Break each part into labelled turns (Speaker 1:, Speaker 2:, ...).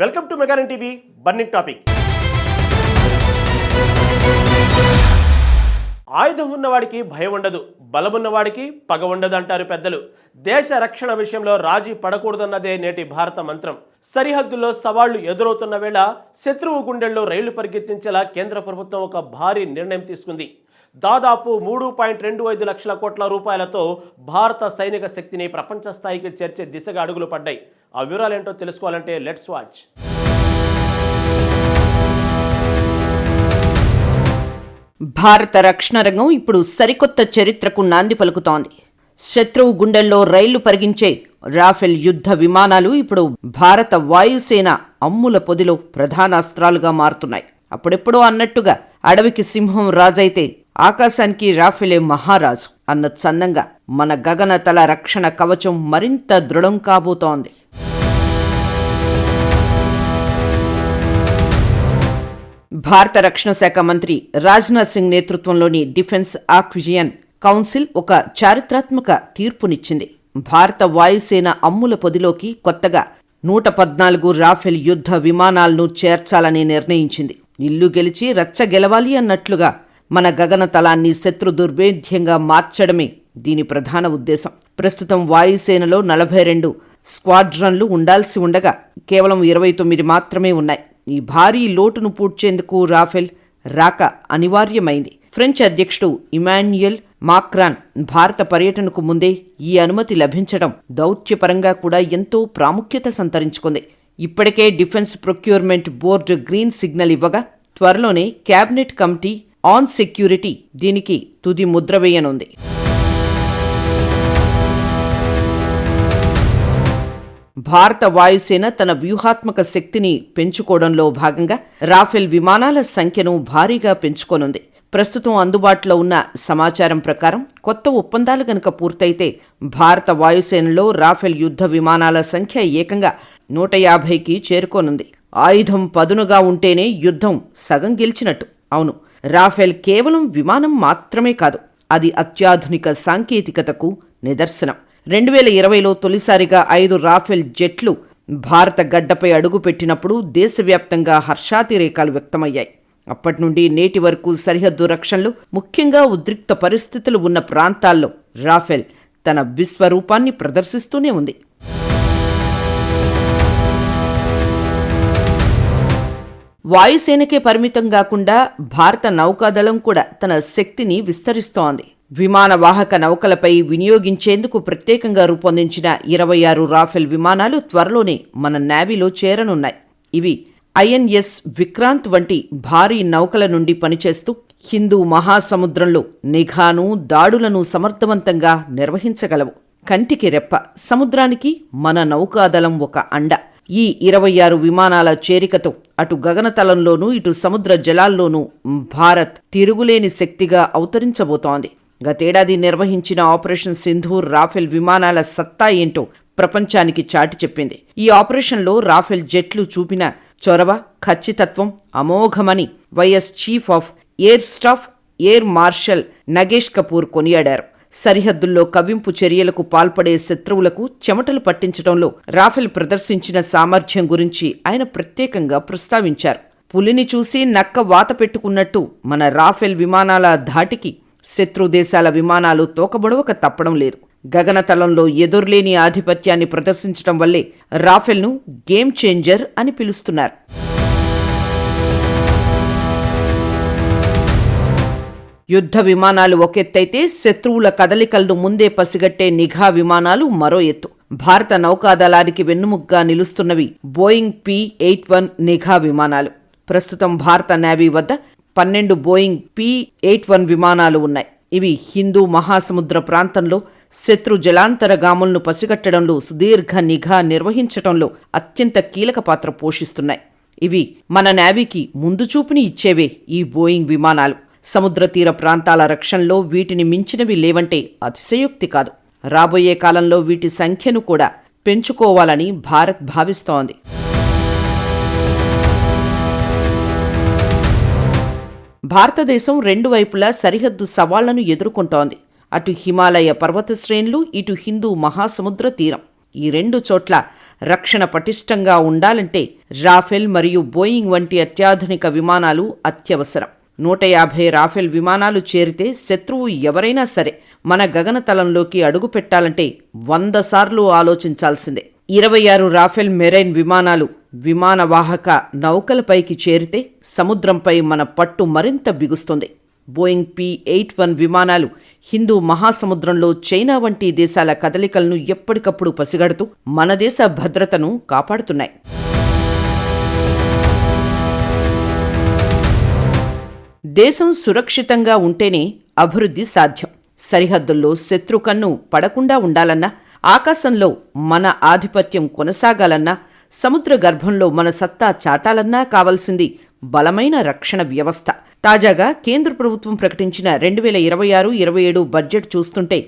Speaker 1: Welcome to మెగానన్ TV burning topic. ఆయుధం ఉన్నవాడికి భయం ఉండదు, బలమున్నవాడికి పగ ఉండదు అంటారు పెద్దలు. దేశ రక్షణ విషయంలో రాజీ పడకూడదన్నదే నేటి భారత మంత్రం. సరిహద్దుల్లో సవాళ్లు ఎదురవుతున్న వేళ శత్రువు గుండెల్లో రైళ్లు పరిగెత్తించేలా కేంద్ర ప్రభుత్వం ఒక భారీ నిర్ణయం తీసుకుంది. దాదాపు 3.25 లక్షల కోట్ల రూపాయలతో భారత సైనిక శక్తిని ప్రపంచ స్థాయికి చేర్చే దిశగా అడుగులు పడ్డాయి. ఆ వివరాలేంటో తెలుసుకోవాలంటే లెట్స్ వాచ్.
Speaker 2: భారత రక్షణ రంగం ఇప్పుడు సరికొత్త చరిత్రకు నాంది పలుకుతోంది. శత్రువు గుండెల్లో రైళ్లు పరిగించే రాఫెల్ యుద్ధ విమానాలు ఇప్పుడు భారత వాయుసేన అమ్ముల పొదిలో ప్రధాన అస్త్రాలుగా మారుతున్నాయి. అప్పుడెప్పుడో అన్నట్టుగా అడవికి సింహం రాజైతే ఆకాశానికి రాఫెలే మహారాజు అన్న చందంగా మన గగనతల రక్షణ కవచం మరింత దృఢం కాబోతోంది. భారత రక్షణ శాఖ మంత్రి రాజ్నాథ్ సింగ్ నేతృత్వంలోని డిఫెన్స్ ఆక్విజిషన్ కౌన్సిల్ ఒక చారిత్రాత్మక తీర్పునిచ్చింది. భారత వాయుసేన అమ్ముల పొదిలోకి కొత్తగా 114 రాఫెల్ యుద్ధ విమానాలను చేర్చాలని నిర్ణయించింది. ఇల్లు గెలిచి రచ్చ గెలవాలి అన్నట్లుగా మన గగనతలాన్ని శత్రు దుర్భేద్యంగా మార్చడమే దీని ప్రధాన ఉద్దేశం. ప్రస్తుతం వాయుసేనలో 42 స్క్వాడ్రన్లు ఉండాల్సి ఉండగా కేవలం 29 మాత్రమే ఉన్నాయి. ఈ భారీ లోటును పూడ్చేందుకు రాఫెల్ రాక అనివార్యమైంది. ఫ్రెంచ్ అధ్యక్షుడు ఇమాన్యుయల్ మాక్రాన్ భారత పర్యటనకు ముందే ఈ అనుమతి లభించడం దౌత్యపరంగా కూడా ఎంతో ప్రాముఖ్యత సంతరించుకుంది. ఇప్పటికే defence procurement board green signal ఇవ్వగా త్వరలోనే కేబినెట్ కమిటీ ఆన్ సెక్యూరిటీ దీనికి తుది ముద్ర వేయనుంది. భారత వాయుసేన తన వ్యూహాత్మక శక్తిని పెంచుకోవడంలో భాగంగా రాఫెల్ విమానాల సంఖ్యను భారీగా పెంచుకోనుంది. ప్రస్తుతం అందుబాటులో ఉన్న సమాచారం ప్రకారం కొత్త ఒప్పందాలు గనుక పూర్తయితే భారత వాయుసేనలో రాఫెల్ యుద్ధ విమానాల సంఖ్య ఏకంగా 150కి చేరుకోనుంది. ఆయుధం పదునుగా ఉంటేనే యుద్ధం సగం గెలిచినట్టు. అవును, రాఫెల్ కేవలం విమానం మాత్రమే కాదు, అది అత్యాధునిక సాంకేతికతకు నిదర్శనం. 2020లో తొలిసారిగా 5 రాఫెల్ జెట్లు భారత గడ్డపై అడుగుపెట్టినప్పుడు దేశవ్యాప్తంగా హర్షాతిరేకాలు వ్యక్తమయ్యాయి. అప్పటి నుండి నేటి వరకు సరిహద్దు రక్షణలు, ముఖ్యంగా ఉద్రిక్త పరిస్థితులు ఉన్న ప్రాంతాల్లో రాఫెల్ తన విశ్వరూపాన్ని ప్రదర్శిస్తూనే ఉంది. వాయుసేనకే పరిమితం కాకుండా భారత నౌకాదళం కూడా తన శక్తిని విస్తరిస్తోంది. విమాన వాహక నౌకలపై వినియోగించేందుకు ప్రత్యేకంగా రూపొందించిన 26 రాఫెల్ విమానాలు త్వరలోనే మన నేవీలో చేరనున్నాయి. ఇవి ఐఎన్ఎస్ విక్రాంత్ వంటి భారీ నౌకల నుండి పనిచేస్తూ హిందూ మహాసముద్రంలో నిఘాను, దాడులను సమర్థవంతంగా నిర్వహించగలవు. కంటికి రెప్ప, సముద్రానికి మన నౌకాదళం ఒక అండ. ఈ 26 విమానాల చేరికతో అటు గగనతలంలోనూ ఇటు సముద్ర జలాల్లోనూ భారత్ తిరుగులేని శక్తిగా అవతరించబోతోంది. గతేడాది నిర్వహించిన ఆపరేషన్ సింధూర్ రాఫెల్ విమానాల సత్తా ఏంటో ప్రపంచానికి చాటి చెప్పింది. ఈ ఆపరేషన్లో రాఫెల్ జెట్లు చూపిన చొరవ, ఖచ్చితత్వం అమోఘమని vice chief of air staff air marshal Nagesh Kapoor కొనియాడారు. సరిహద్దుల్లో కవ్వింపు చర్యలకు పాల్పడే శత్రువులకు చెమటలు పట్టించడంలో రాఫెల్ ప్రదర్శించిన సామర్థ్యం గురించి ఆయన ప్రత్యేకంగా ప్రస్తావించారు. పులిని చూసి నక్క వాత పెట్టుకున్నట్టు మన రాఫెల్ విమానాల ధాటికి శత్రు దేశాల విమానాలు తోకబొడవక తప్పడం లేదు. గగనతలంలో ఎదురులేని ఆధిపత్యాన్ని ప్రదర్శించడం వల్లే రాఫెల్ను గేమ్ చేంజర్ అని పిలుస్తున్నారు. యుద్ధ విమానాలు ఒకెత్తైతే శత్రువుల కదలికలను ముందే పసిగట్టే నిఘా విమానాలు మరో ఎత్తు. భారత నౌకాదళానికి వెన్నుముగ్గా నిలుస్తున్నవి బోయింగ్ P-81 నిఘా విమానాలు. ప్రస్తుతం భారత నేవీ వద్ద 12 బోయింగ్ P-81 విమానాలు ఉన్నాయి. ఇవి హిందూ మహాసముద్ర ప్రాంతంలో శత్రు జలాంతరగాములను పసిగట్టడంలో, సుదీర్ఘ నిఘా నిర్వహించడంలో అత్యంత కీలక పాత్ర పోషిస్తున్నాయి. ఇవి మన నేవీకి ముందు చూపుని ఇచ్చేవే ఈ బోయింగ్ విమానాలు. సముద్ర తీర ప్రాంతాల రక్షణలో వీటిని మించినవి లేవంటే అతిశయోక్తి కాదు. రాబోయే కాలంలో వీటి సంఖ్యను కూడా పెంచుకోవాలని భారత్ భావిస్తోంది. భారతదేశం 2 వైపులా సరిహద్దు సవాళ్లను ఎదుర్కొంటోంది. అటు హిమాలయ పర్వత శ్రేణులు, ఇటు హిందూ మహాసముద్ర తీరం. ఈ 2 చోట్ల రక్షణ పటిష్టంగా ఉండాలంటే రాఫెల్ మరియు బోయింగ్ వంటి అత్యాధునిక విమానాలు అత్యవసరం. 150 రాఫెల్ విమానాలు చేరితే శత్రువు ఎవరైనా సరే మన గగనతలంలోకి అడుగు పెట్టాలంటే 100 సార్లు ఆలోచించాల్సిందే. 26 రాఫెల్ మెరైన్ విమానాలు విమానవాహక నౌకలపైకి చేరితే సముద్రంపై మన పట్టు మరింత బిగుస్తుంది. బోయింగ్ P-81 విమానాలు హిందూ మహాసముద్రంలో చైనా వంటి దేశాల కదలికలను ఎప్పటికప్పుడు పసిగడుతూ మన దేశ భద్రతను కాపాడుతున్నాయి. దేశం సురక్షితంగా ఉంటేనే అభివృద్ధి సాధ్యం. సరిహద్దుల్లో శత్రు కన్ను పడకుండా ఉండాలన్నా, ఆకాశంలో మన ఆధిపత్యం కొనసాగాలన్నా, సముద్ర గర్భంలో మన సత్తా చాటాలన్నా కావాల్సింది బలమైన రక్షణ వ్యవస్థ. తాజాగా కేంద్ర ప్రభుత్వం ప్రకటించిన 2026-27 బడ్జెట్ చూస్తుంటే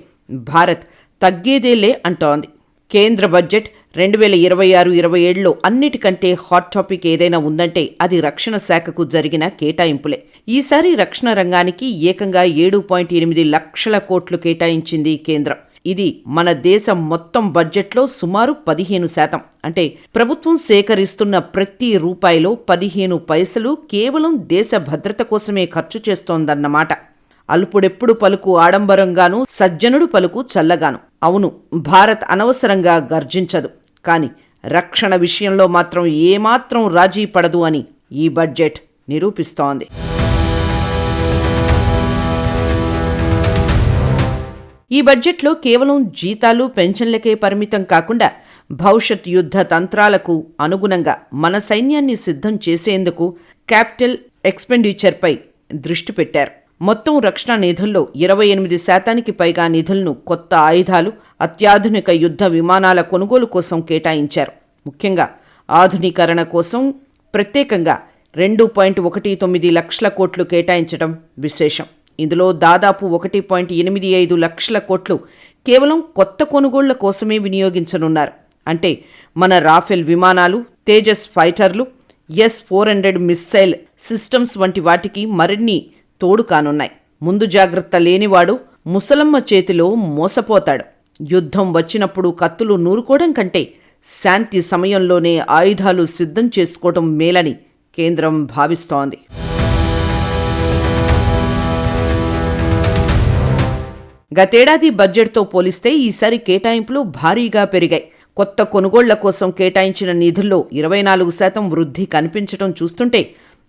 Speaker 2: భారత్ తగ్గేదేలే అంటోంది. కేంద్ర బడ్జెట్ 2026-27లో అన్నిటికంటే హాట్ టాపిక్ ఏదైనా ఉందంటే అది రక్షణ శాఖకు జరిగిన కేటాయింపులే. ఈసారి రక్షణ రంగానికి ఏకంగా 7.8 లక్షల కోట్లు కేటాయించింది కేంద్రం. ఇది మన దేశం మొత్తం బడ్జెట్లో సుమారు 15%. అంటే ప్రభుత్వం సేకరిస్తున్న ప్రతి రూపాయిలో 15 పైసలు కేవలం దేశ భద్రత కోసమే ఖర్చు చేస్తోందన్నమాట. అల్పుడెప్పుడు పలుకు ఆడంబరంగాను, సజ్జనుడు పలుకు చల్లగాను. అవును, భారత్ అనవసరంగా గర్జించదు, కాని రక్షణ విషయంలో మాత్రం ఏమాత్రం రాజీ పడదు అని ఈ బడ్జెట్ నిరూపిస్తోంది. ఈ బడ్జెట్లో కేవలం జీతాలు, పెన్షన్లకే పరిమితం కాకుండా భవిష్యత్ యుద్ధ తంత్రాలకు అనుగుణంగా మన సైన్యాన్ని సిద్ధం చేసేందుకు క్యాపిటల్ ఎక్స్పెండిచర్పై దృష్టి పెట్టారు. మొత్తం రక్షణ నిధుల్లో 28% పైగా నిధులను కొత్త ఆయుధాలు, అత్యాధునిక యుద్ధ విమానాల కొనుగోలు కోసం కేటాయించారు. ముఖ్యంగా ఆధునీకరణ కోసం ప్రత్యేకంగా 2.19 లక్షల కోట్లు కేటాయించడం విశేషం. ఇందులో దాదాపు 1.85 లక్షల కోట్లు కేవలం కొత్త కొనుగోళ్ల కోసమే వినియోగించనున్నారు. అంటే మన రాఫెల్ విమానాలు, తేజస్ ఫైటర్లు, S-400 మిస్సైల్ సిస్టమ్స్ వంటి వాటికి మరిన్ని తోడు కానున్నాయి. ముందు జాగ్రత్త లేనివాడు ముసలమ్మ చేతిలో మోసపోతాడు. యుద్ధం వచ్చినప్పుడు కత్తులు నూరుకోవడం కంటే శాంతి సమయంలోనే ఆయుధాలు సిద్ధం చేసుకోవడం మేలని కేంద్రం భావిస్తోంది. గతేడాది బడ్జెట్తో పోలిస్తే ఈసారి కేటాయింపులు భారీగా పెరిగాయి. కొత్త కొనుగోళ్ల కోసం కేటాయించిన నిధుల్లో 24% వృద్ధి కనిపించడం చూస్తుంటే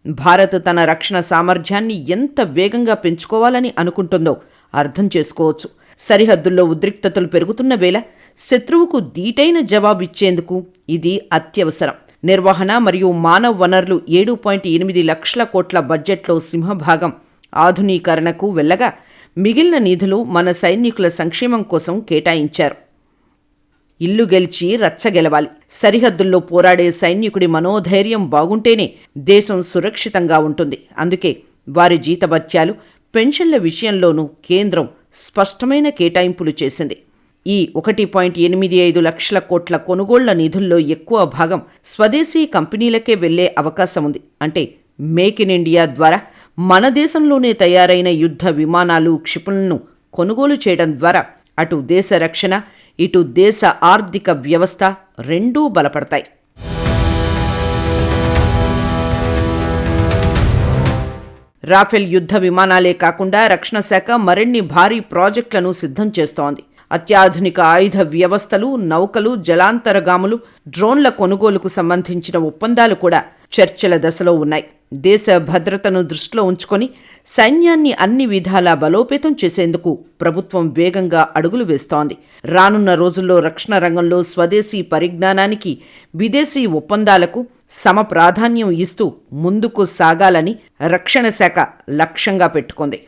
Speaker 2: భారత్ తన రక్షణ సామర్థ్యాన్ని ఎంత వేగంగా పెంచుకోవాలని అనుకుంటుందో అర్థం చేసుకోవచ్చు. సరిహద్దుల్లో ఉద్రిక్తతలు పెరుగుతున్న వేళ శత్రువుకు దీటైన జవాబిచ్చేందుకు ఇది అత్యవసరం. నిర్వహణ మరియు మానవ వనరులు 7.8 లక్షల కోట్ల బడ్జెట్లో సింహభాగం ఆధునీకరణకు వెళ్లగా మిగిలిన నిధులు మన సైనికుల సంక్షేమం కోసం కేటాయించారు. ఇల్లు గెలిచి రచ్చగెలవాలి. సరిహద్దుల్లో పోరాడే సైనికుడి మనోధైర్యం బాగుంటేనే దేశం సురక్షితంగా ఉంటుంది. అందుకే వారి జీతభత్యాలు, పెన్షన్ల విషయంలోనూ కేంద్రం స్పష్టమైన కేటాయింపులు చేసింది. ఈ 1.85 లక్షల కోట్ల కొనుగోళ్ల నిధుల్లో ఎక్కువ భాగం స్వదేశీ కంపెనీలకే వెళ్లే అవకాశం ఉంది. అంటే మేక్ ఇన్ ఇండియా ద్వారా మన దేశంలోనే తయారైన యుద్ధ విమానాలు, క్షిపణులను కొనుగోలు చేయడం ద్వారా అటు దేశ రక్షణ, ఇటు దేశ ఆర్థిక వ్యవస్థ రెండూ బలపడతాయి. రాఫెల్ యుద్ధ విమానాలే కాకుండా రక్షణ శాఖ మరిన్ని భారీ ప్రాజెక్టులను సిద్ధం చేస్తోంది. అత్యాధునిక ఆయుధ వ్యవస్థలు, నౌకలు, జలాంతరగాములు, డ్రోన్ల కొనుగోలుకు సంబంధించిన ఒప్పందాలు కూడా చర్చల దశలో ఉన్నాయి. దేశ భద్రతను దృష్టిలో ఉంచుకొని సైన్యాన్ని అన్ని విధాలా బలోపేతం చేసేందుకు ప్రభుత్వం వేగంగా అడుగులు వేస్తోంది. రానున్న రోజుల్లో రక్షణ రంగంలో స్వదేశీ పరిజ్ఞానానికి, విదేశీ ఒప్పందాలకు సమ ప్రాధాన్యం ఇస్తూ ముందుకు సాగాలని రక్షణ శాఖ లక్ష్యంగా పెట్టుకుంది.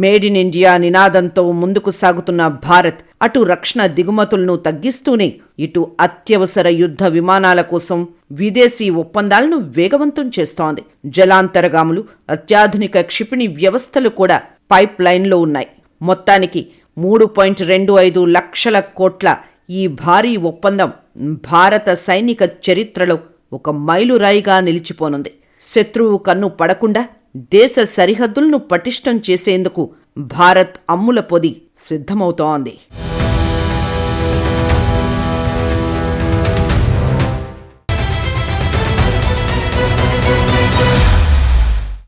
Speaker 2: మేడ్ ఇన్ ఇండియా నినాదంతో ముందుకు సాగుతున్న భారత్ అటు రక్షణ దిగుమతులను తగ్గిస్తూనే ఇటు అత్యవసర యుద్ధ విమానాల కోసం విదేశీ ఒప్పందాలను వేగవంతం చేస్తోంది. జలాంతరగాములు, అత్యాధునిక క్షిపణి వ్యవస్థలు కూడా పైప్ లైన్లో ఉన్నాయి. మొత్తానికి 3.25 లక్షల కోట్ల ఈ భారీ ఒప్పందం భారత సైనిక చరిత్రలో ఒక మైలురాయిగా నిలిచిపోనుంది. శత్రువు కన్ను పడకుండా దేశ సరిహద్దులను పటిష్టం చేసేందుకు భారత్ అమ్ముల పొది సిద్ధమవుతోంది.